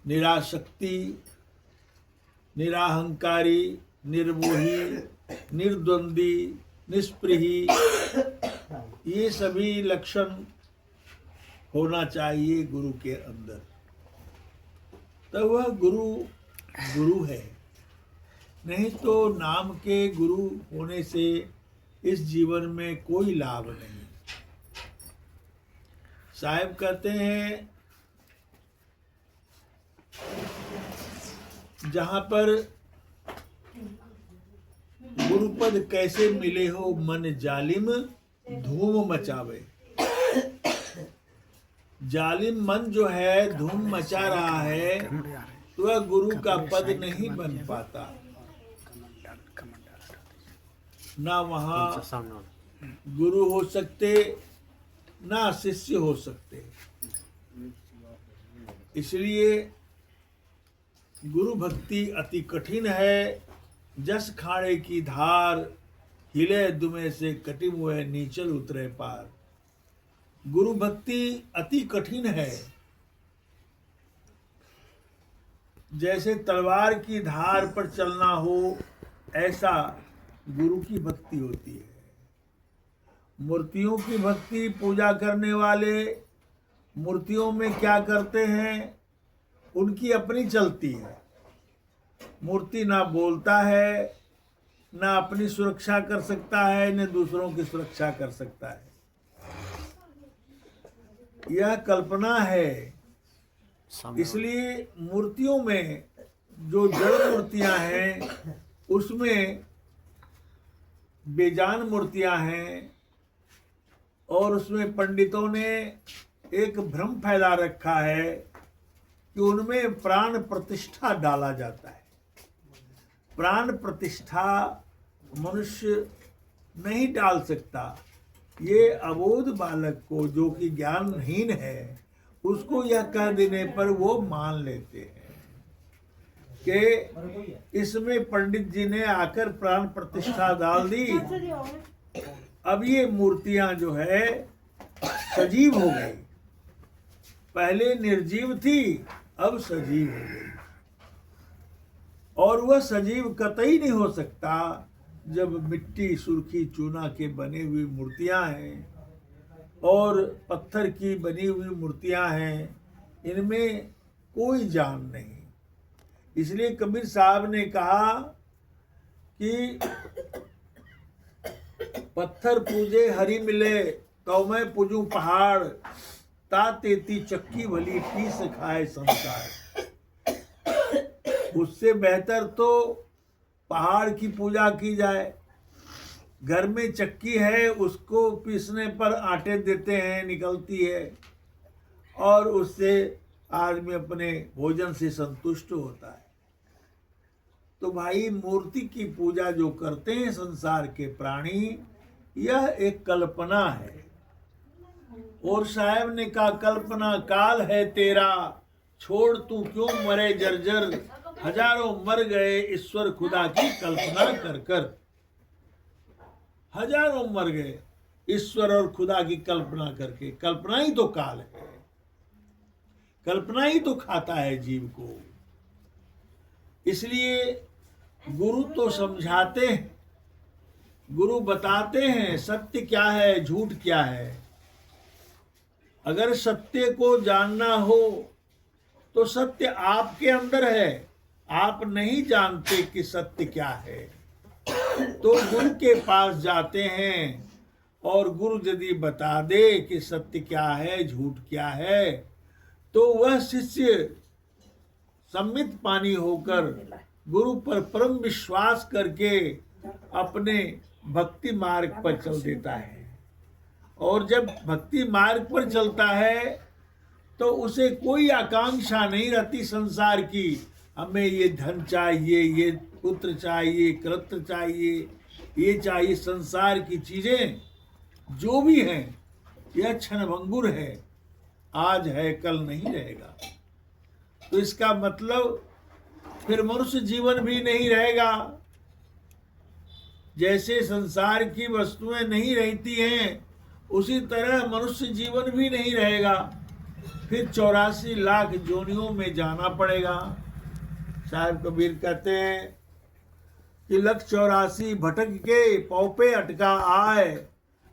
निरासक्ति, निराहंकारी, निर्मोही, निर्द्वंदी, निष्पृही, ये सभी लक्षण होना चाहिए गुरु के अंदर। तो वह गुरु है। नहीं तो नाम के गुरु होने से इस जीवन में कोई लाभ नहीं। साहब कहते हैं जहां पर गुरुपद कैसे मिले हो मन जालिम धूम मचावे। जालिम मन जो है धूम मचा रहा है तो वह गुरु का पद नहीं बन पाता। ना वहाँ गुरु हो सकते ना शिष्य हो सकते। इसलिए गुरु भक्ति अति कठिन है। जस खाड़े की धार हिले दुमे से कटिम हुए नीचल उतरे पार। गुरु भक्ति अति कठिन है। जैसे तलवार की धार पर चलना हो ऐसा गुरु की भक्ति होती है। मूर्तियों की भक्ति, पूजा करने वाले मूर्तियों में क्या करते हैं, उनकी अपनी चलती है। मूर्ति ना बोलता है, ना अपनी सुरक्षा कर सकता है, न दूसरों की सुरक्षा कर सकता है। यह कल्पना है। इसलिए मूर्तियों में जो जड़ मूर्तियां हैं उसमें बेजान मूर्तियां हैं और उसमें पंडितों ने एक भ्रम फैला रखा है कि उनमें प्राण प्रतिष्ठा डाला जाता है। प्राण प्रतिष्ठा मनुष्य नहीं डाल सकता। ये अबोध बालक को जो कि ज्ञानहीन है उसको यह कह देने पर वो मान लेते हैं कि इसमें पंडित जी ने आकर प्राण प्रतिष्ठा डाल दी। अब ये मूर्तियां जो है सजीव हो गई। पहले निर्जीव थी, अब सजीव हो गई। और वह सजीव कतई नहीं हो सकता जब मिट्टी सुर्खी चूना के बने हुई मूर्तियां हैं और पत्थर की बनी हुई मूर्तियां हैं। इनमें कोई जान नहीं। इसलिए कबीर साहब ने कहा कि पत्थर पूजे हरि मिले तो मैं पूजूं पहाड़। ता तेती चक्की भली पीस खाए संसार। उससे बेहतर तो पहाड़ की पूजा की जाए। घर में चक्की है, उसको पीसने पर आटे देते हैं, निकलती है और उससे आदमी अपने भोजन से संतुष्ट होता है। तो भाई मूर्ति की पूजा जो करते हैं संसार के प्राणी, यह एक कल्पना है। और साहब ने कहा कल्पना काल है तेरा, छोड़ तू क्यों मरे जर्जर। हजारों मर गए ईश्वर खुदा की कल्पना कर कर। हजारों मर गए ईश्वर और खुदा की कल्पना करके। कल्पना ही तो काल है। कल्पना ही तो खाता है जीव को। इसलिए गुरु तो समझाते हैं, गुरु बताते हैं सत्य क्या है, झूठ क्या है। अगर सत्य को जानना हो तो सत्य आपके अंदर है। आप नहीं जानते कि सत्य क्या है तो गुरु के पास जाते हैं और गुरु यदि बता दे कि सत्य क्या है, झूठ क्या है, तो वह शिष्य सम्मित पानी होकर गुरु पर परम विश्वास करके अपने भक्ति मार्ग पर चल देता है। और जब भक्ति मार्ग पर चलता है तो उसे कोई आकांक्षा नहीं रहती संसार की। हमें ये धन चाहिए, ये पुत्र चाहिए, कृत्र चाहिए, ये चाहिए। संसार की चीजें जो भी हैं यह क्षणभंगुर है। आज है कल नहीं रहेगा। तो इसका मतलब फिर मनुष्य जीवन भी नहीं रहेगा। जैसे संसार की वस्तुएं नहीं रहती हैं उसी तरह मनुष्य जीवन भी नहीं रहेगा। फिर 84 लाख जोनियों में जाना पड़ेगा। साहब कबीर कहते हैं कि लख 84 भटक के पौपे अटका आए,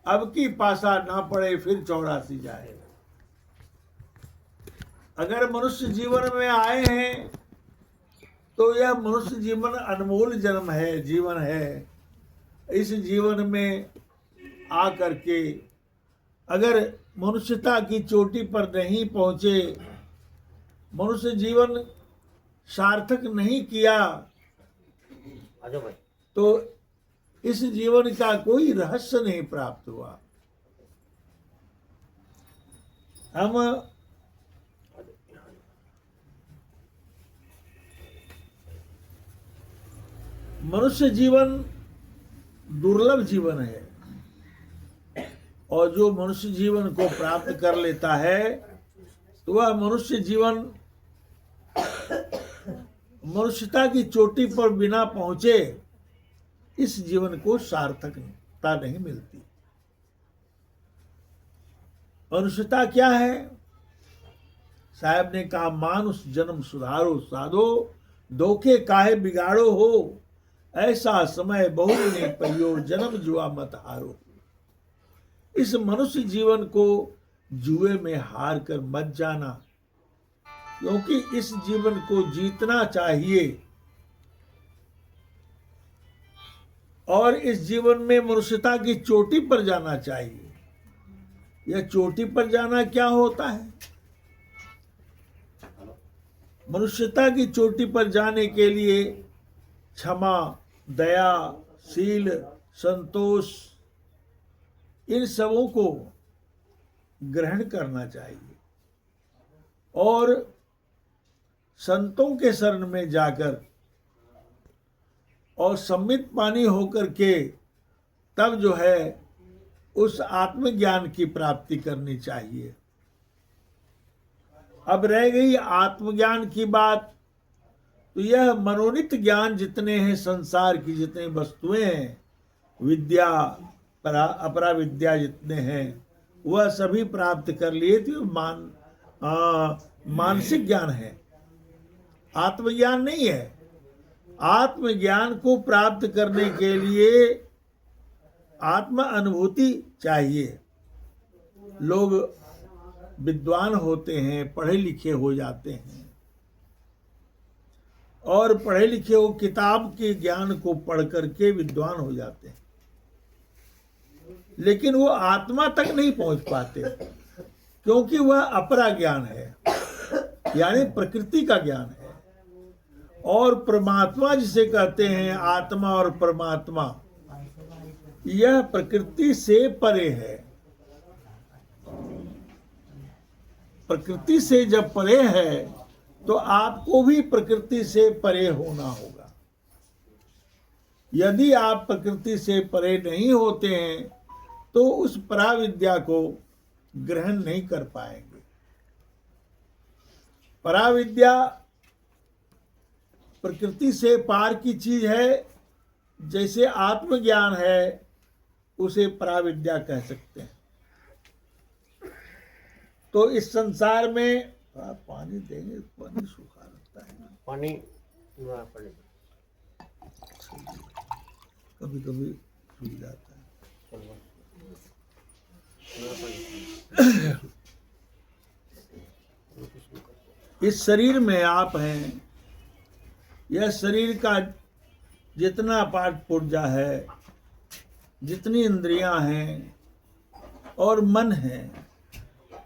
अब की पासा ना पड़े फिर 84 जाए। अगर मनुष्य जीवन में आए हैं तो यह मनुष्य जीवन अनमोल जन्म है, जीवन है। इस जीवन में आ करके अगर मनुष्यता की चोटी पर नहीं पहुंचे, मनुष्य जीवन सार्थक नहीं किया, तो इस जीवन का कोई रहस्य नहीं प्राप्त हुआ। हम मनुष्य जीवन दुर्लभ जीवन है, और जो मनुष्य जीवन को प्राप्त कर लेता है तो वह मनुष्य जीवन मनुष्यता की चोटी पर बिना पहुंचे इस जीवन को सार्थकता नहीं मिलती। मनुष्यता क्या है? साहब ने कहा, मानुष जन्म सुधारो साधो, धोखे काहे बिगाड़ो हो, ऐसा समय बहुत ने पहियो, जन्म जुआ मत हारो। इस मनुष्य जीवन को जुए में हार कर मत जाना, क्योंकि इस जीवन को जीतना चाहिए। और इस जीवन में मनुष्यता की चोटी पर जाना चाहिए। यह चोटी पर जाना क्या होता है? मनुष्यता की चोटी पर जाने के लिए क्षमा, दया, शील, संतोष, इन सबों को ग्रहण करना चाहिए और संतों के शरण में जाकर और सम्मित पानी होकर के तब जो है उस आत्मज्ञान की प्राप्ति करनी चाहिए। अब रह गई आत्मज्ञान की बात, तो यह मनोनीत ज्ञान जितने हैं, संसार की जितनी वस्तुएं हैं, विद्या अपरा विद्या जितने हैं, वह सभी प्राप्त कर लिए थे। मानसिक ज्ञान है, आत्मज्ञान नहीं है। आत्मज्ञान को प्राप्त करने के लिए आत्म अनुभूति चाहिए। लोग विद्वान होते हैं, पढ़े लिखे हो जाते हैं, और पढ़े लिखे हो किताब के ज्ञान को पढ़ करके विद्वान हो जाते हैं, लेकिन वो आत्मा तक नहीं पहुंच पाते, क्योंकि वह अपरा ज्ञान है, यानी प्रकृति का ज्ञान है। और परमात्मा जिसे कहते हैं, आत्मा और परमात्मा, यह प्रकृति से परे है। प्रकृति से जब परे है तो आपको भी प्रकृति से परे होना होगा। यदि आप प्रकृति से परे नहीं होते हैं तो उस पराविद्या को ग्रहण नहीं कर पाएंगे। पराविद्या प्रकृति से पार की चीज है, जैसे आत्मज्ञान है उसे पराविद्या कह सकते हैं। तो इस संसार में पानी देंगे, पानी सूखा लगता है, पानी कभी कभी सूख जाता है। इस शरीर में आप हैं, यह शरीर का जितना पार्ट पुर्जा है, जितनी इंद्रियां हैं और मन है,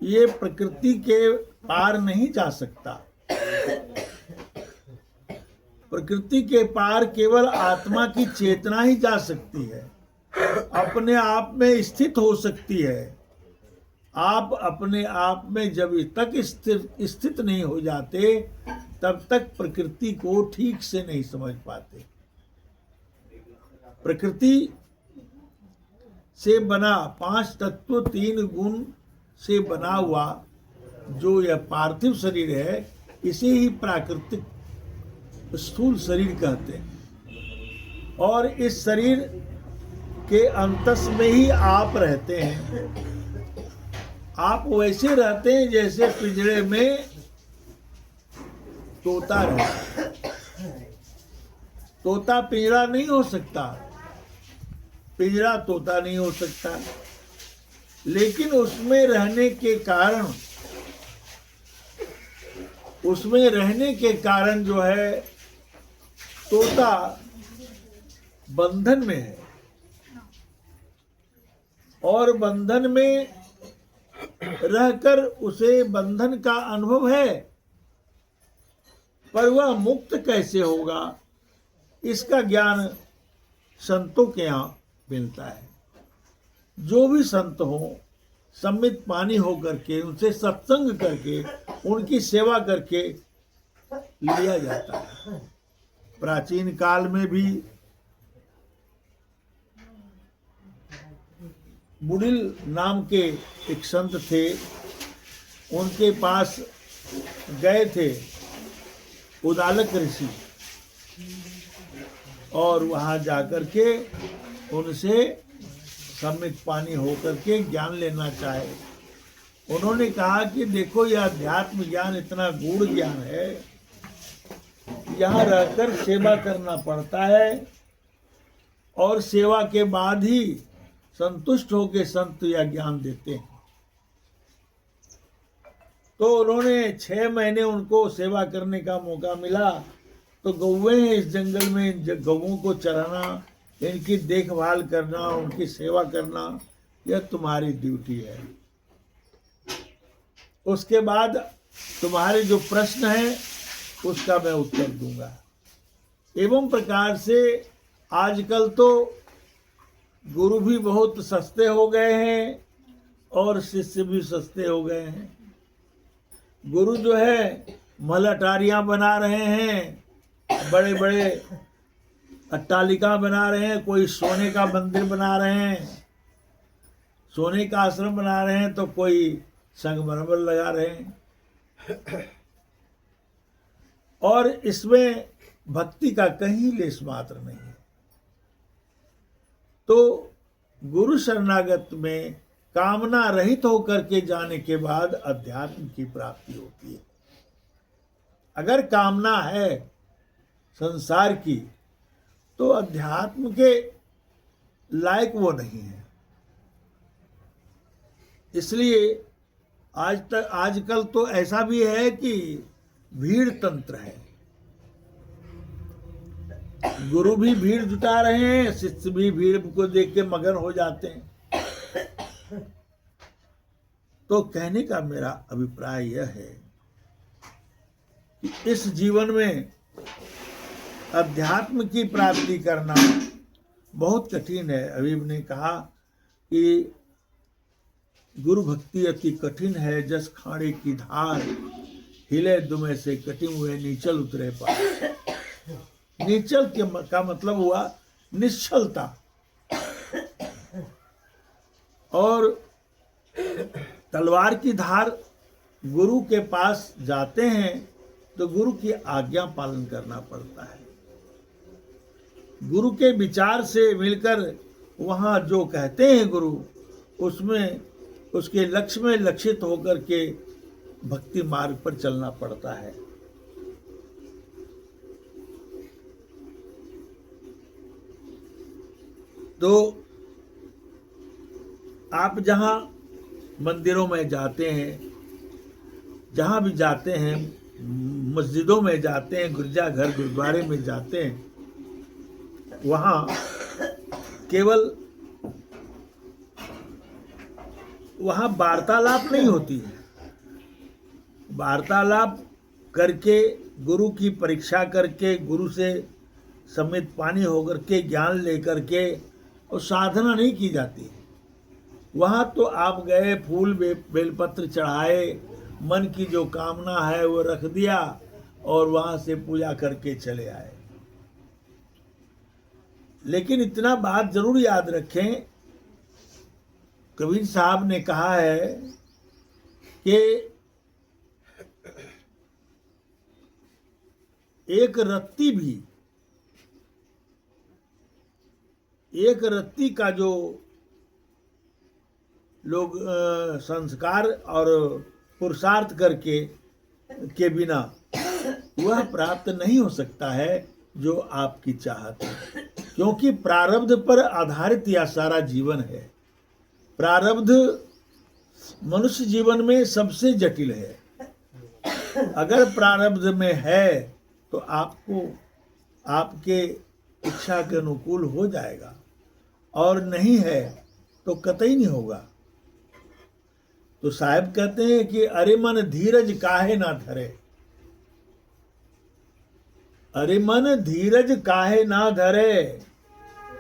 ये प्रकृति के पार नहीं जा सकता। प्रकृति के पार केवल आत्मा की चेतना ही जा सकती है, अपने आप में स्थित हो सकती है। आप अपने आप में जब तक स्थित नहीं हो जाते तब तक प्रकृति को ठीक से नहीं समझ पाते। प्रकृति से बना 5 तत्व 3 गुण से बना हुआ जो यह पार्थिव शरीर है, इसे ही प्राकृतिक स्थूल शरीर कहते हैं। और इस शरीर के अंतस में ही आप रहते हैं। आप वैसे रहते हैं जैसे पिंजरे में तोता रहता है। तोता पिंजरा नहीं हो सकता, पिंजरा तोता नहीं हो सकता, लेकिन उसमें रहने के कारण जो है तोता बंधन में है, और बंधन में रहकर उसे बंधन का अनुभव है, पर वह मुक्त कैसे होगा, इसका ज्ञान संतों के यहाँ मिलता है। जो भी संत हो, सम्मित पानी होकर के, उनसे सत्संग करके, उनकी सेवा करके लिया जाता है। प्राचीन काल में भी बुडिल नाम के एक संत थे, उनके पास गए थे उदालक ऋषि, और वहां जाकर के उनसे सम्मित पानी होकर के ज्ञान लेना चाहे। उन्होंने कहा कि देखो, यह अध्यात्म ज्ञान इतना गूढ़ ज्ञान है, यहाँ रहकर सेवा करना पड़ता है, और सेवा के बाद ही संतुष्ट होकर संत यह ज्ञान देते हैं। तो उन्होंने 6 महीने उनको सेवा करने का मौका मिला। तो गौएं हैं इस जंगल में, गौओं को चराना, इनकी देखभाल करना, उनकी सेवा करना, यह तुम्हारी ड्यूटी है। उसके बाद तुम्हारे जो प्रश्न है उसका मैं उत्तर दूंगा। एवं प्रकार से आजकल तो गुरु भी बहुत सस्ते हो गए हैं और शिष्य भी सस्ते हो गए हैं। गुरु जो है मलटारियां बना रहे हैं, बड़े बड़े अट्टालिका बना रहे हैं, कोई सोने का मंदिर बना रहे हैं, सोने का आश्रम बना रहे हैं, तो कोई संगमरमर लगा रहे हैं, और इसमें भक्ति का कहीं लेस मात्र नहीं है। तो गुरु शरणागत में कामना रहित होकर के जाने के बाद अध्यात्म की प्राप्ति होती है। अगर कामना है संसार की, तो अध्यात्म के लायक वो नहीं है। इसलिए आजकल तो ऐसा भी है कि भीड़ तंत्र है। गुरु भी भीड़ जुटा रहे हैं, शिष्य भी भीड़ को देख के मगन हो जाते हैं। तो कहने का मेरा अभिप्राय यह है कि इस जीवन में अध्यात्म की प्राप्ति करना बहुत कठिन है। अभी ने कहा कि गुरु भक्ति अति कठिन है, जस खाड़े की धार, हिले दुमे से कटे हुए नीचल उतरे पार। नीचल का मतलब हुआ निश्चलता, और तलवार की धार गुरु के पास जाते हैं तो गुरु की आज्ञा पालन करना पड़ता है। गुरु के विचार से मिलकर वहाँ जो कहते हैं गुरु, उसमें उसके लक्ष्य में लक्षित होकर के भक्ति मार्ग पर चलना पड़ता है। तो आप जहाँ मंदिरों में जाते हैं, जहाँ भी जाते हैं, मस्जिदों में जाते हैं, गिरजाघर गुरुद्वारे में जाते हैं, वहाँ केवल वहाँ वार्तालाप नहीं होती है। वार्तालाप करके, गुरु की परीक्षा करके, गुरु से सम्मित पानी होकर के ज्ञान लेकर के, और साधना नहीं की जाती है। वहाँ तो आप गए, फूल बेलपत्र चढ़ाए, मन की जो कामना है वो रख दिया, और वहाँ से पूजा करके चले आए। लेकिन इतना बात जरूर याद रखें, कबीर साहब ने कहा है कि एक रत्ती का जो लोग संस्कार और पुरुषार्थ करके के बिना वह प्राप्त नहीं हो सकता है जो आपकी चाहत है, क्योंकि प्रारब्ध पर आधारित यह सारा जीवन है। प्रारब्ध मनुष्य जीवन में सबसे जटिल है। अगर प्रारब्ध में है तो आपको आपके इच्छा के अनुकूल हो जाएगा, और नहीं है तो कतई नहीं होगा। तो साहब कहते हैं कि अरे मन धीरज काहे ना धरे, अरे मन धीरज काहे ना धरे,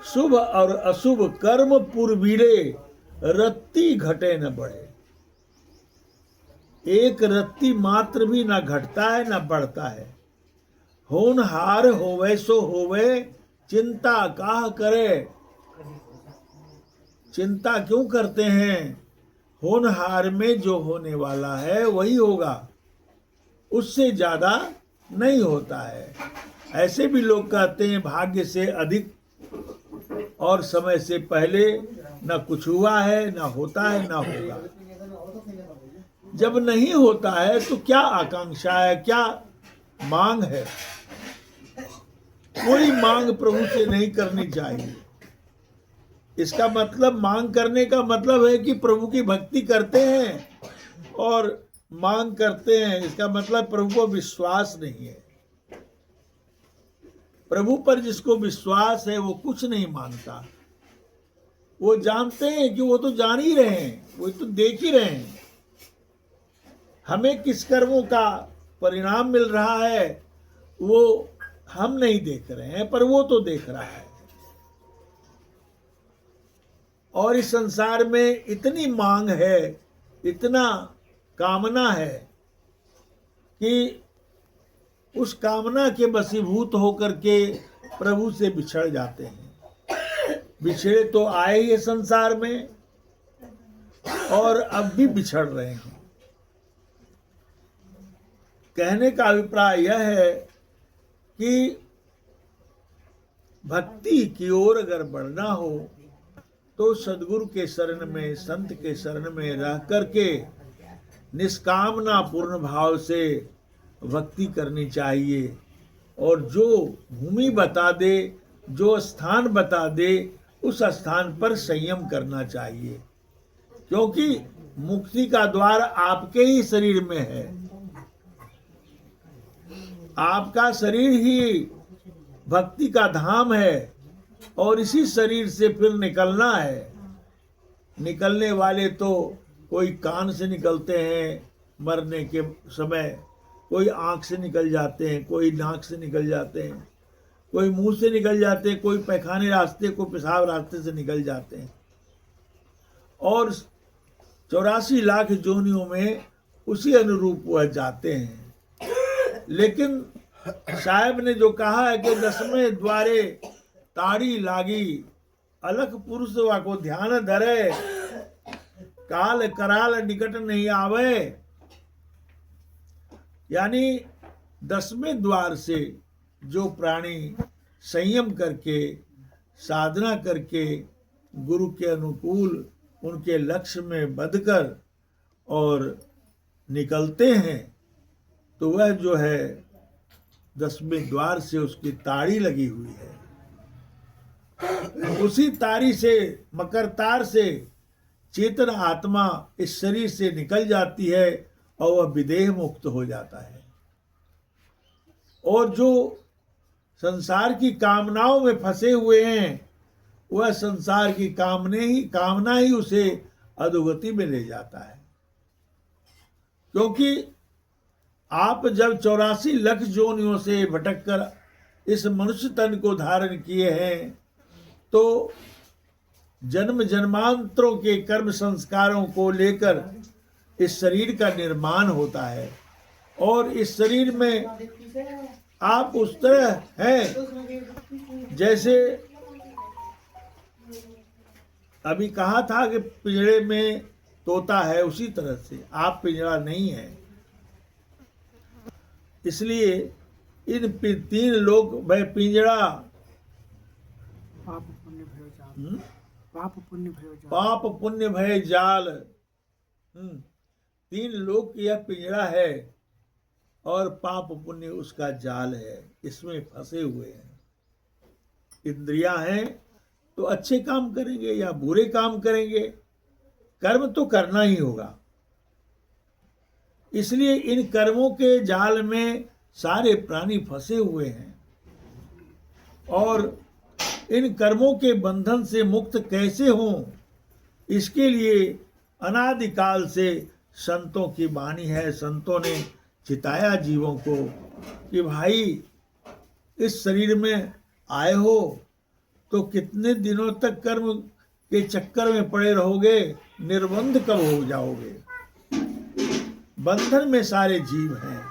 शुभ और अशुभ कर्म पुरवीरे, रत्ती घटे न बढ़े। एक रत्ती मात्र भी ना घटता है ना बढ़ता है। होनहार होवे सो होवे, चिंता काह करे। चिंता क्यों करते हैं? होनहार में जो होने वाला है वही होगा, उससे ज्यादा नहीं होता है। ऐसे भी लोग कहते हैं भाग्य से अधिक और समय से पहले न कुछ हुआ है, न होता है, न होगा। जब नहीं होता है तो क्या आकांक्षा है, क्या मांग है? कोई मांग प्रभु से नहीं करनी चाहिए। इसका मतलब, मांग करने का मतलब है कि प्रभु की भक्ति करते हैं और मांग करते हैं, इसका मतलब प्रभु को विश्वास नहीं है। प्रभु पर जिसको विश्वास है वो कुछ नहीं मांगता। वो जानते हैं कि वो तो जान ही रहे हैं, वो तो देख ही रहे हैं हमें किस कर्मों का परिणाम मिल रहा है। वो हम नहीं देख रहे हैं, पर वो तो देख रहा है। और इस संसार में इतनी मांग है, इतना कामना है कि उस कामना के वशीभूत होकर के प्रभु से बिछड़ जाते हैं। बिछड़े तो आए ही संसार में और अब भी बिछड़ रहे हैं। कहने का अभिप्राय यह है कि भक्ति की ओर अगर बढ़ना हो तो सदगुरु के शरण में, संत के शरण में रह करके निष्कामना पूर्ण भाव से भक्ति करनी चाहिए। और जो भूमि बता दे, जो स्थान बता दे, उस स्थान पर संयम करना चाहिए, क्योंकि मुक्ति का द्वार आपके ही शरीर में है। आपका शरीर ही भक्ति का धाम है और इसी शरीर से फिर निकलना है। निकलने वाले तो कोई कान से निकलते हैं मरने के समय, कोई आंख से निकल जाते हैं, कोई नाक से निकल जाते हैं, कोई मुंह से निकल जाते हैं, कोई पैखाने रास्ते, कोई पेशाब रास्ते से निकल जाते हैं। और 84 लाख जोनियों में उसी अनुरूप वह जाते हैं। लेकिन साहब ने जो कहा है कि 10वें द्वारे ताड़ी लागी, अलख पुरुष को ध्यान धरे, काल कराल निकट नहीं आवे। यानी 10वें द्वार से जो प्राणी संयम करके, साधना करके, गुरु के अनुकूल उनके लक्ष्य में बंधकर और निकलते हैं, तो वह जो है 10वें द्वार से उसकी ताड़ी लगी हुई है। उसी तारी से, मकर तार से चेतन आत्मा इस शरीर से निकल जाती है और वह विदेह मुक्त हो जाता है। और जो संसार की कामनाओं में फंसे हुए हैं, वह संसार की कामना ही उसे अधोगति में ले जाता है। क्योंकि आप जब 84 लाख जोनियों से भटक कर इस मनुष्य तन को धारण किए हैं, तो जन्म जन्मांतरों के कर्म संस्कारों को लेकर इस शरीर का निर्माण होता है। और इस शरीर में आप उस तरह हैं जैसे अभी कहा था कि पिंजड़े में तोता है, उसी तरह से आप पिंजड़ा नहीं है। इसलिए इन 3 लोग, वह पिंजड़ा पाप पुण्य भय जाल। 3 लोक यह पिंजरा है और पाप पुण्य उसका जाल है, इसमें फंसे हुए हैं। इंद्रियां हैं तो अच्छे काम करेंगे या बुरे काम करेंगे, कर्म तो करना ही होगा। इसलिए इन कर्मों के जाल में सारे प्राणी फंसे हुए हैं और इन कर्मों के बंधन से मुक्त कैसे हों, इसके लिए अनादिकाल से संतों की वाणी है। संतों ने चिताया जीवों को कि भाई इस शरीर में आए हो तो कितने दिनों तक कर्म के चक्कर में पड़े रहोगे, निर्बंध कब हो जाओगे। बंधन में सारे जीव हैं।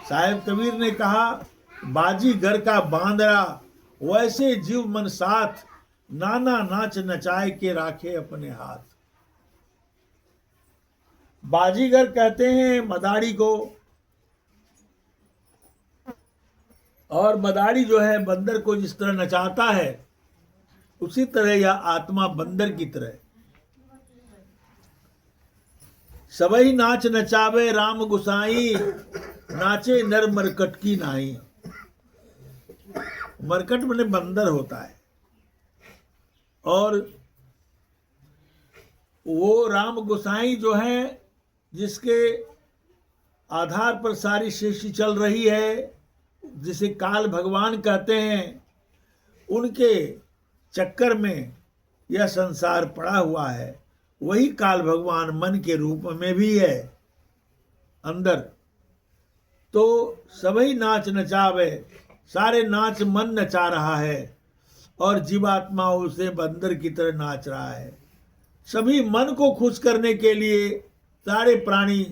साहेब कबीर ने कहा, बाजीगर का बांदरा वैसे जीव मन साथ, नाना नाच नचाए के राखे अपने हाथ। बाजीगर कहते हैं मदारी को, और मदारी जो है बंदर को जिस तरह नचाता है, उसी तरह यह आत्मा बंदर की तरह। सबई नाच नचावे राम गुसाई, नाचे नर मरकट की नाई। मरकट माने बंदर होता है, और वो राम गुसाई जो है जिसके आधार पर सारी सृष्टि चल रही है, जिसे काल भगवान कहते हैं, उनके चक्कर में यह संसार पड़ा हुआ है। वही काल भगवान मन के रूप में भी है अंदर। तो सभी नाच नचावे, सारे नाच मन नचा रहा है और जीवात्मा उसे बंदर की तरह नाच रहा है। सभी मन को खुश करने के लिए सारे प्राणी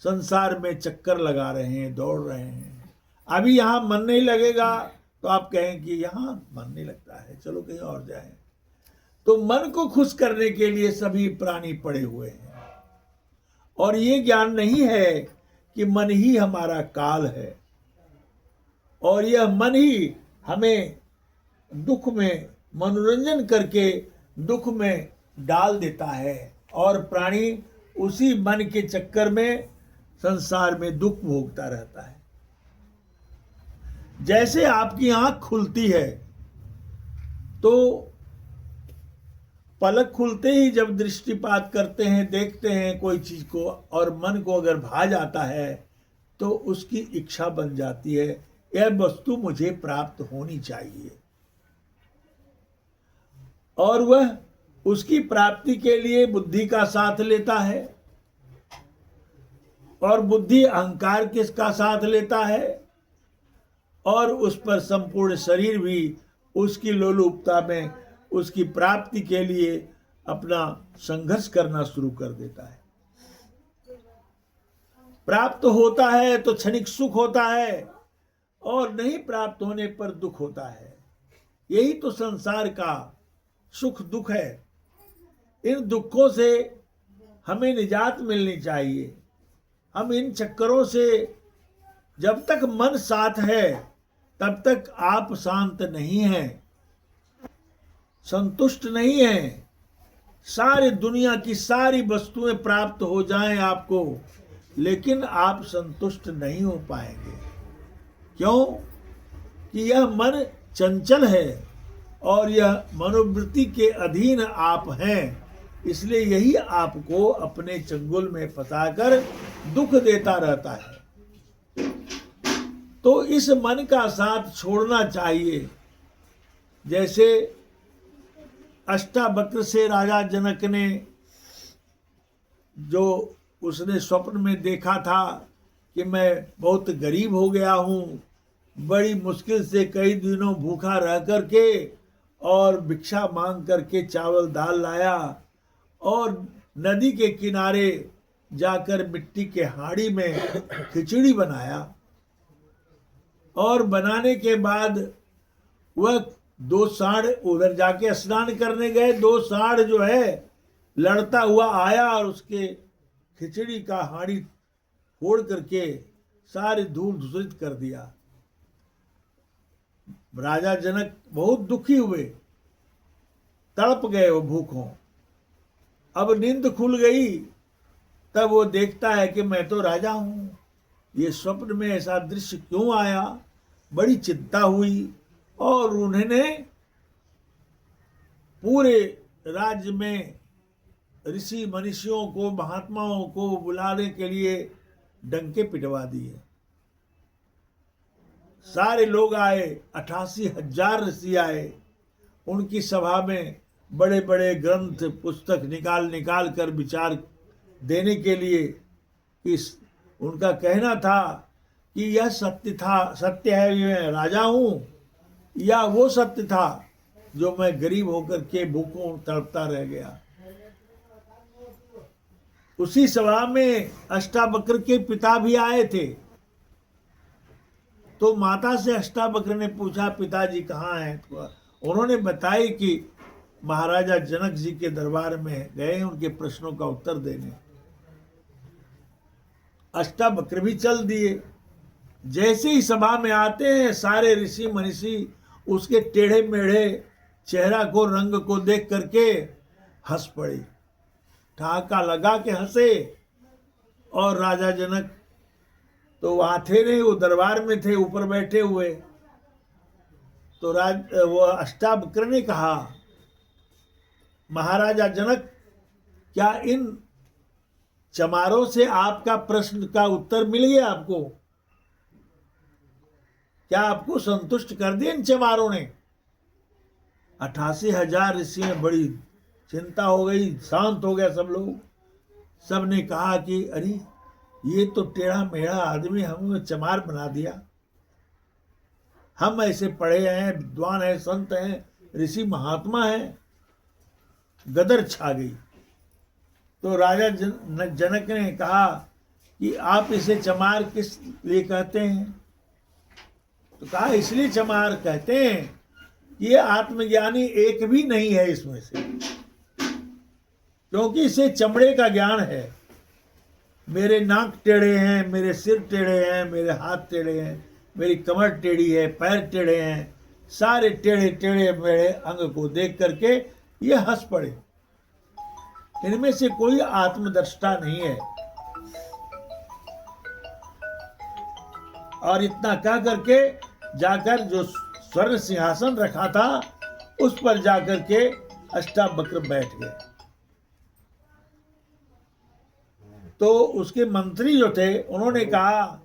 संसार में चक्कर लगा रहे हैं, दौड़ रहे हैं। अभी यहाँ मन नहीं लगेगा तो आप कहें कि यहाँ मन नहीं लगता है, चलो कहीं और जाएं। तो मन को खुश करने के लिए सभी प्राणी पड़े हुए हैं, और ये ज्ञान नहीं है कि मन ही हमारा काल है और यह मन ही हमें दुख में मनोरंजन करके दुख में डाल देता है, और प्राणी उसी मन के चक्कर में संसार में दुख भोगता रहता है। जैसे आपकी आंख खुलती है तो पलक खुलते ही जब दृष्टिपात करते हैं, देखते हैं कोई चीज को, और मन को अगर भा जाता है तो उसकी इच्छा बन जाती है, यह वस्तु मुझे प्राप्त होनी चाहिए, और वह उसकी प्राप्ति के लिए बुद्धि का साथ लेता है। और बुद्धि अहंकार किसका साथ लेता है, और उस पर संपूर्ण शरीर भी उसकी लोलुपता में उसकी प्राप्ति के लिए अपना संघर्ष करना शुरू कर देता है। प्राप्त होता है तो क्षणिक सुख होता है, और नहीं प्राप्त होने पर दुख होता है। यही तो संसार का सुख दुख है। इन दुखों से हमें निजात मिलनी चाहिए। हम इन चक्करों से, जब तक मन साथ है तब तक आप शांत नहीं हैं, संतुष्ट नहीं हैं। सारी दुनिया की सारी वस्तुएं प्राप्त हो जाएं आपको, लेकिन आप संतुष्ट नहीं हो पाएंगे। क्यों? कि यह मन चंचल है और यह मनोवृत्ति के अधीन आप हैं। इसलिए यही आपको अपने चंगुल में फंसाकर दुख देता रहता है। तो इस मन का साथ छोड़ना चाहिए। जैसे अष्टावक्र से राजा जनक ने, जो उसने स्वप्न में देखा था कि मैं बहुत गरीब हो गया हूँ, बड़ी मुश्किल से कई दिनों भूखा रह करके और भिक्षा मांग करके चावल दाल लाया, और नदी के किनारे जाकर मिट्टी के हांडी में खिचड़ी बनाया, और बनाने के बाद वह 2 सांड उधर जाके स्नान करने गए। 2 सांड जो है लड़ता हुआ आया और उसके खिचड़ी का हांडी फोड़ करके सारे धूल धूसरित कर दिया। राजा जनक बहुत दुखी हुए तड़प गए वो भूखों। अब नींद खुल गई, तब वो देखता है कि मैं तो राजा हूं, ये स्वप्न में ऐसा दृश्य क्यों आया। बड़ी चिंता हुई और उन्होंने पूरे राज्य में ऋषि मनीषियों को, महात्माओं को बुलाने के लिए डंके पिटवा दिए। सारे लोग आए, 88,000 ऋषि आए। उनकी सभा में बड़े बड़े ग्रंथ पुस्तक निकाल निकाल कर विचार देने के लिए, इस उनका कहना था कि यह सत्य था, सत्य है मैं राजा हूं, या वो सत्य था जो मैं गरीब होकर के भूखों तड़पता रह गया। उसी सभा में अष्टावक्र के पिता भी आए थे। तो माता से अष्टावक्र ने पूछा, पिताजी कहाँ हैं? तो उन्होंने बताई कि महाराजा जनक जी के दरबार में गए उनके प्रश्नों का उत्तर देने। अष्टावक्र भी चल दिए। जैसे ही सभा में आते हैं, सारे ऋषि मनीषी उसके टेढ़े मेढ़े चेहरा को, रंग को देख करके हंस पड़े, ठहाका लगा के हंसे। और राजा जनक तो वहां थे नहीं, वो दरबार में थे, ऊपर बैठे हुए। तो वो अष्टावक्र ने कहा, महाराजा जनक, क्या इन चमारों से आपका प्रश्न का उत्तर मिल गया आपको? क्या आपको संतुष्ट कर दिया इन चमारों ने? 88,000 ऋषि में बड़ी चिंता हो गई, शांत हो गया सब लोग। सब ने कहा कि अरे ये तो टेढ़ा मेढ़ा आदमी हमें चमार बना दिया। हम ऐसे पढ़े हैं, विद्वान हैं, संत हैं, ऋषि महात्मा हैं। गदर छा गई। तो राजा जनक ने कहा कि आप इसे चमार किस लिए कहते हैं? तो कहा, इसलिए चमार कहते हैं कि ये आत्मज्ञानी एक भी नहीं है इसमें से, क्योंकि इसे चमड़े का ज्ञान है। मेरे नाक टेढ़े हैं, मेरे सिर टेढ़े हैं, मेरे हाथ टेढ़े हैं, मेरी कमर टेढ़ी है, पैर टेढ़े हैं, सारे टेढ़े टेढ़े मेढ़े अंग को देख करके ये हंस पड़े। इनमें से कोई आत्मदृष्टा नहीं है। और इतना कह करके जाकर जो स्वर्ण सिंहासन रखा था उस पर जाकर के अष्टावक्र बैठ गए। तो उसके मंत्री जो थे उन्होंने कहा,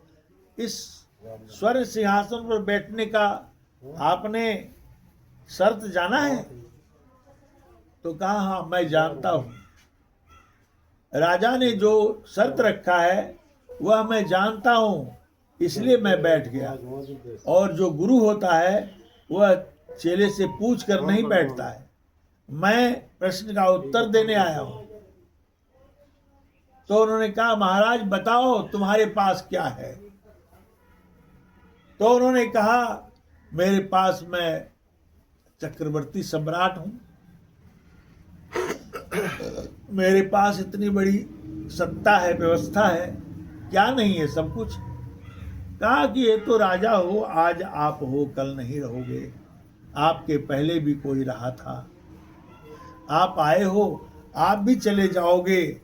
इस स्वर्ण सिंहासन पर बैठने का आपने शर्त जाना है? तो कहा, हाँ मैं जानता हूं। राजा ने जो शर्त रखा है वह मैं जानता हूं, इसलिए मैं बैठ गया। और जो गुरु होता है वह चेले से पूछ कर नहीं बैठता है। मैं प्रश्न का उत्तर देने आया हूं। तो उन्होंने कहा, महाराज बताओ तुम्हारे पास क्या है? तो उन्होंने कहा, मेरे पास मैं चक्रवर्ती सम्राट हूं, मेरे पास इतनी बड़ी सत्ता है, व्यवस्था है, क्या नहीं है सब कुछ। कहा कि ये तो राजा हो, आज आप हो कल नहीं रहोगे, आपके पहले भी कोई रहा था, आप आए हो आप भी चले जाओगे,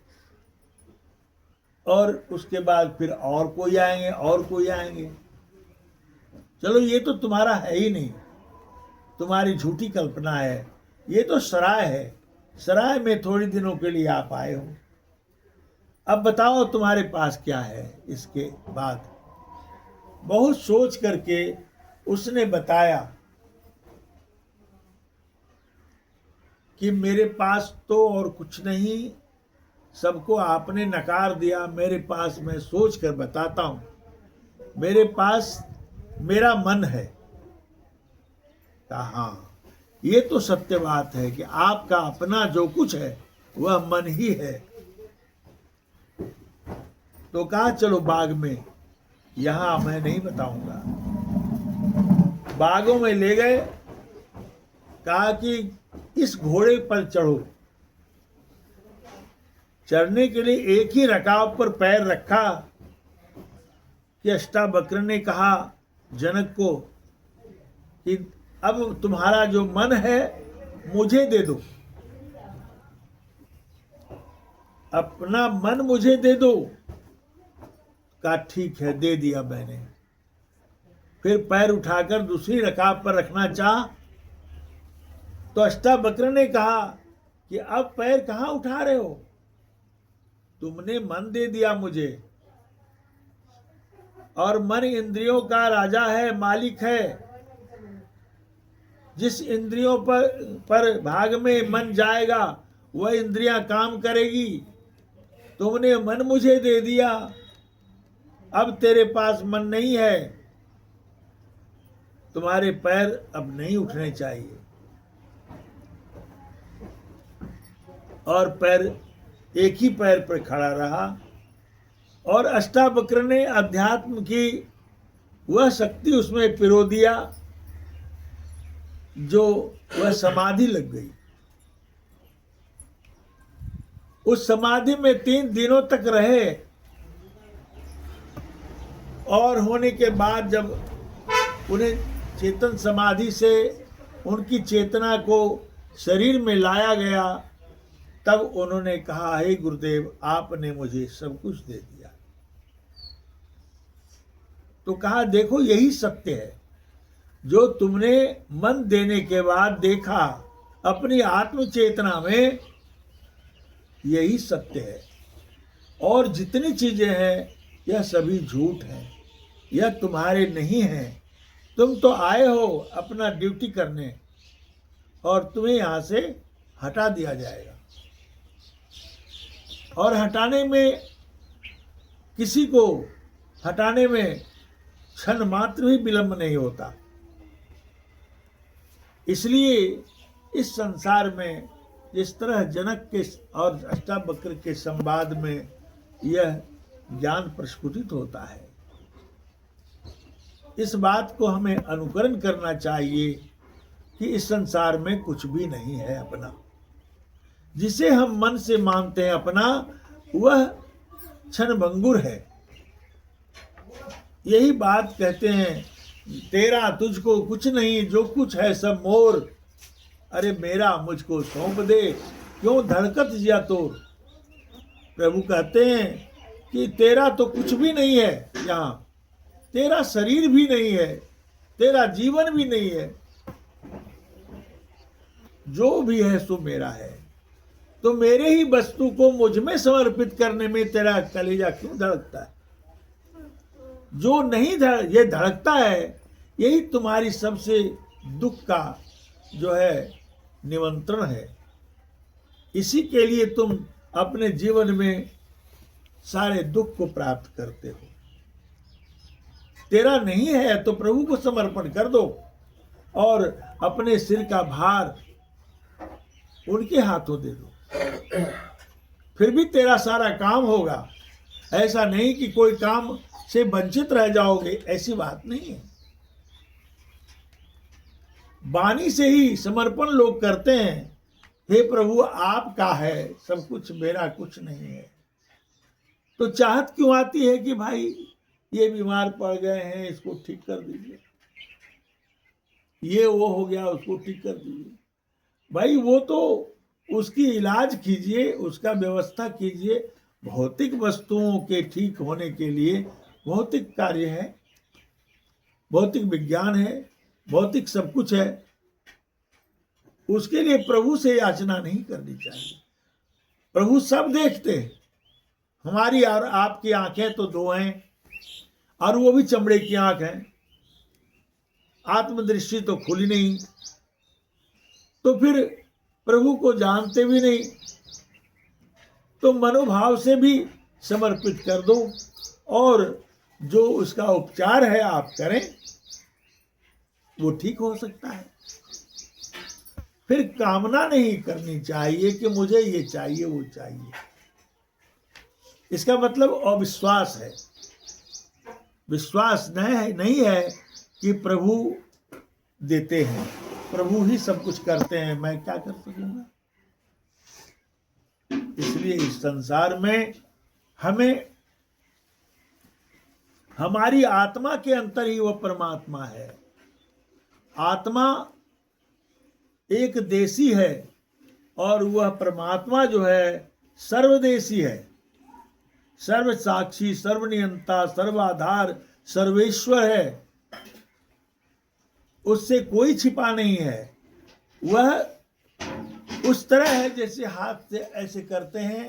और उसके बाद फिर और कोई आएंगे और कोई आएंगे। चलो ये तो तुम्हारा है ही नहीं, तुम्हारी झूठी कल्पना है, ये तो सराय है, सराय में थोड़ी दिनों के लिए आप आए हो। अब बताओ तुम्हारे पास क्या है? इसके बाद बहुत सोच करके उसने बताया कि मेरे पास तो और कुछ नहीं, सबको आपने नकार दिया, मेरे पास मैं सोच कर बताता हूं, मेरे पास मेरा मन है। कहा, हाँ ये तो सत्य बात है कि आपका अपना जो कुछ है वह मन ही है। तो कहा, चलो बाग में, यहां मैं नहीं बताऊंगा। बागों में ले गए, कहा कि इस घोड़े पर चढ़ो। चढ़ने के लिए एक ही रकाब पर पैर रखा कि अष्टावक्र ने कहा जनक को कि अब तुम्हारा जो मन है मुझे दे दो, अपना मन मुझे दे दो। कहा ठीक है, दे दिया मैंने। फिर पैर उठाकर दूसरी रकाब पर रखना चाह तो अष्टावक्र ने कहा कि अब पैर कहां उठा रहे हो, तुमने मन दे दिया मुझे, और मन इंद्रियों का राजा है, मालिक है। जिस इंद्रियों पर भाग में मन जाएगा वह इंद्रियां काम करेगी। तुमने मन मुझे दे दिया, अब तेरे पास मन नहीं है, तुम्हारे पैर अब नहीं उठने चाहिए। और पैर एक ही पैर पर खड़ा रहा। और अष्टावक्र ने अध्यात्म की वह शक्ति उसमें पिरो दिया जो वह समाधि लग गई। उस समाधि में 3 दिनों तक रहे, और होने के बाद जब उन्हें चेतन समाधि से उनकी चेतना को शरीर में लाया गया, तब उन्होंने कहा, हे गुरुदेव, आपने मुझे सब कुछ दे दिया। तो कहा, देखो यही सत्य है जो तुमने मन देने के बाद देखा अपनी आत्म चेतना में, यही सत्य है। और जितनी चीजें हैं यह सभी झूठ हैं, यह तुम्हारे नहीं हैं। तुम तो आए हो अपना ड्यूटी करने, और तुम्हें यहां से हटा दिया जाएगा। और हटाने में, किसी को हटाने में क्षण मात्र भी विलंब नहीं होता। इसलिए इस संसार में जिस तरह जनक के और अष्टावक्र के संवाद में यह ज्ञान प्रस्फुटित होता है, इस बात को हमें अनुकरण करना चाहिए कि इस संसार में कुछ भी नहीं है अपना। जिसे हम मन से मानते हैं अपना, वह क्षणभंगुर है। यही बात कहते हैं, तेरा तुझको कुछ नहीं, जो कुछ है सब मोर। अरे मेरा मुझको सौंप दे, क्यों धड़कत जिया तोर। प्रभु कहते हैं कि तेरा तो कुछ भी नहीं है, यहाँ तेरा शरीर भी नहीं है, तेरा जीवन भी नहीं है, जो भी है सो मेरा है। तो मेरे ही वस्तु को मुझ में समर्पित करने में तेरा कलेजा क्यों धड़कता है? जो नहीं ये धड़कता है, यही तुम्हारी सबसे दुख का जो है निमंत्रण है। इसी के लिए तुम अपने जीवन में सारे दुख को प्राप्त करते हो। तेरा नहीं है तो प्रभु को समर्पण कर दो, और अपने सिर का भार उनके हाथों दे दो, फिर भी तेरा सारा काम होगा। ऐसा नहीं कि कोई काम से वंचित रह जाओगे, ऐसी बात नहीं है। वाणी से ही समर्पण लोग करते हैं, हे प्रभु आपका है सब कुछ, मेरा कुछ नहीं है। तो चाहत क्यों आती है कि भाई ये बीमार पड़ गए हैं, इसको ठीक कर दीजिए, ये वो हो गया उसको ठीक कर दीजिए। भाई वो तो उसकी इलाज कीजिए, उसका व्यवस्था कीजिए। भौतिक वस्तुओं के ठीक होने के लिए भौतिक कार्य है, भौतिक विज्ञान है, भौतिक सब कुछ है। उसके लिए प्रभु से याचना नहीं करनी चाहिए। प्रभु सब देखते हैं। हमारी और आपकी आंखें तो 2 हैं, और वो भी चमड़े की आंख है, आत्मदृष्टि तो खुली नहीं। तो फिर प्रभु को जानते भी नहीं, तो मनोभाव से भी समर्पित कर दो, और जो उसका उपचार है आप करें, वो ठीक हो सकता है। फिर कामना नहीं करनी चाहिए कि मुझे ये चाहिए वो चाहिए। इसका मतलब अविश्वास है। विश्वास नहीं है कि प्रभु देते हैं, प्रभु ही सब कुछ करते हैं, मैं क्या कर सकूंगा। इसलिए इस संसार में हमें हमारी आत्मा के अंतर ही वह परमात्मा है। आत्मा एक देशी है और वह परमात्मा जो है सर्वदेशी है, सर्व साक्षी, सर्वनियंता, सर्वाधार, सर्वेश्वर है। उससे कोई छिपा नहीं है। वह उस तरह है जैसे हाथ से ऐसे करते हैं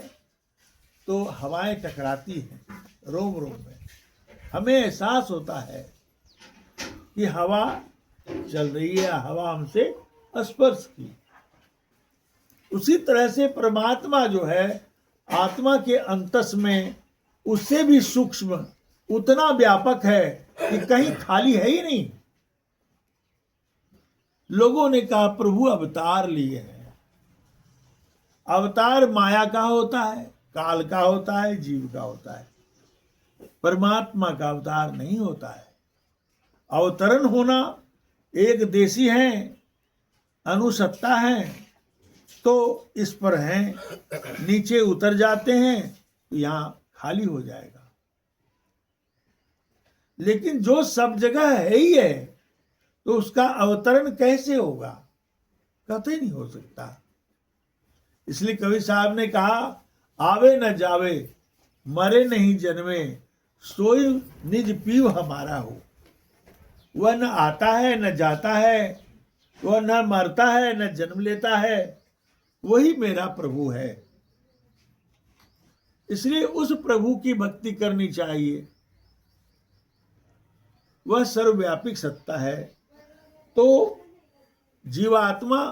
तो हवाएं टकराती हैं रोम रोम में, हमें एहसास होता है कि हवा चल रही है, हवा हमसे स्पर्श की। उसी तरह से परमात्मा जो है आत्मा के अंतस में उससे भी सूक्ष्म, उतना व्यापक है कि कहीं खाली है ही नहीं। लोगों ने कहा प्रभु अवतार लिए हैं। अवतार माया का होता है, काल का होता है, जीव का होता है। परमात्मा का अवतार नहीं होता है। अवतरण होना, एक देशी हैं, अनुसत्ता हैं तो इस पर हैं, नीचे उतर जाते हैं तो यहां खाली हो जाएगा। लेकिन जो सब जगह है ही है तो उसका अवतरण कैसे होगा? कतई नहीं हो सकता। इसलिए कवि साहब ने कहा, आवे न जावे मरे नहीं जन्मे, सोई निज पीव हमारा हो। वह न आता है न जाता है, वह न मरता है न जन्म लेता है, वही मेरा प्रभु है। इसलिए उस प्रभु की भक्ति करनी चाहिए। वह सर्वव्यापी सत्ता है। तो जीवात्मा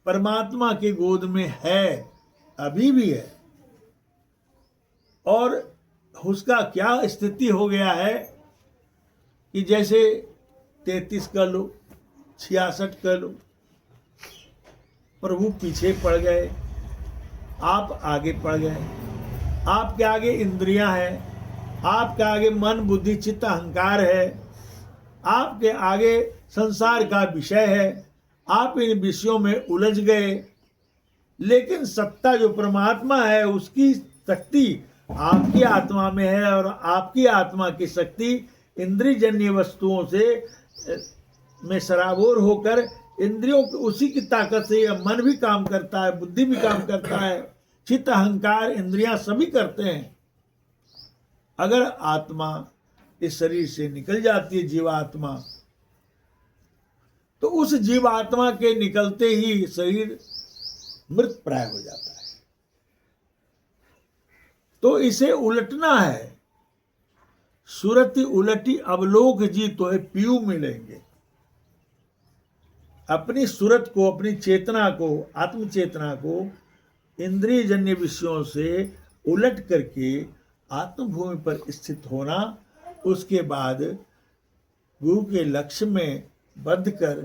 परमात्मा के गोद में है, अभी भी है। और उसका क्या स्थिति हो गया है कि जैसे 33 कर लो, 66 कर लो, प्रभु पीछे पड़ गए, आप आगे पड़ गए। आपके आगे इंद्रियां हैं, आपके आगे मन बुद्धि चित्त अहंकार है, आपके आगे संसार का विषय है, आप इन विषयों में उलझ गए। लेकिन सत्ता जो परमात्मा है उसकी शक्ति आपकी आत्मा में है, और आपकी आत्मा की शक्ति इंद्रियजन्य वस्तुओं से में सराबोर होकर इंद्रियों उसी की ताकत से यह मन भी काम करता है, बुद्धि भी काम करता है, चित्त अहंकार इंद्रियां सभी करते हैं। अगर आत्मा इस शरीर से निकल जाती है, जीवात्मा, तो उस जीवात्मा के निकलते ही शरीर मृत प्राय हो जाता है। तो इसे उलटना है। सुरति उलटी अवलोक जी तो है पीयू मिलेंगे। अपनी सुरत को, अपनी चेतना को, आत्म चेतना को इंद्रिय जन्य विषयों से उलट करके आत्मभूमि पर स्थित होना, उसके बाद गुरु के लक्ष्य में बद्ध कर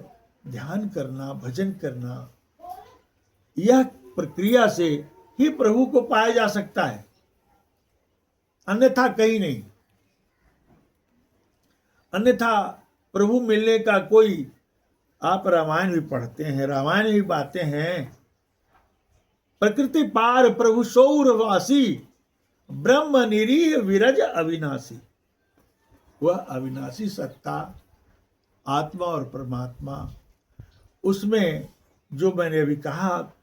ध्यान करना, भजन करना, यह प्रक्रिया से ही प्रभु को पाया जा सकता है, अन्यथा कहीं नहीं। अन्यथा प्रभु मिलने का कोई, आप रामायण भी पढ़ते हैं, रामायण भी पाते हैं, प्रकृति पार प्रभु सौरवासी, ब्रह्म निरीह विरज अविनाशी। वह अविनाशी सत्ता आत्मा और परमात्मा, उसमें जो मैंने अभी कहा,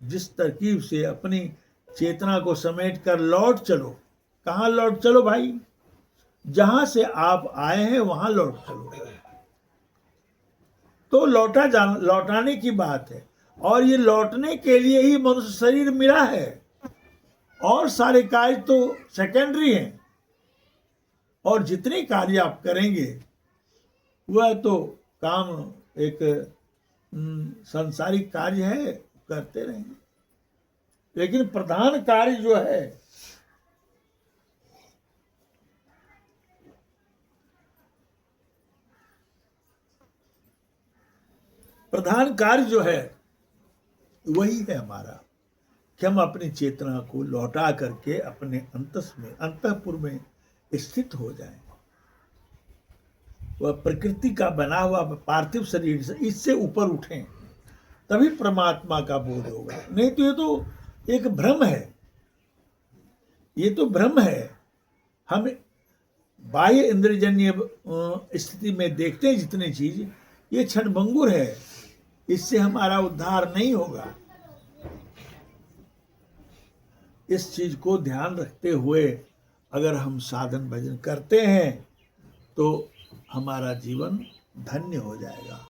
जिस तरकीब से अपनी चेतना को समेट कर लौट चलो। कहाँ लौट चलो भाई? जहां से आप आए हैं वहां लौट चलो। तो लौटाने की बात है, और ये लौटने के लिए ही मनुष्य शरीर मिला है, और सारे कार्य तो सेकेंडरी हैं। और जितने कार्य आप करेंगे वह तो काम एक सांसारिक कार्य है, करते रहेंगे। लेकिन प्रधान कार्य जो है, प्रधान कार्य जो है वही है हमारा कि हम अपनी चेतना को लौटा करके अपने अंतस में, अंतःपुर में स्थित हो जाएं। वह प्रकृति का बना हुआ पार्थिव शरीर से इससे ऊपर उठें, तभी परमात्मा का बोध होगा। नहीं तो ये तो एक भ्रम है, ये तो भ्रम है। हम बाह्य इंद्रजन्य स्थिति में देखते हैं जितने चीज, ये क्षणभंगुर है। इससे हमारा उद्धार नहीं होगा। इस चीज को ध्यान रखते हुए अगर हम साधन भजन करते हैं तो हमारा जीवन धन्य हो जाएगा।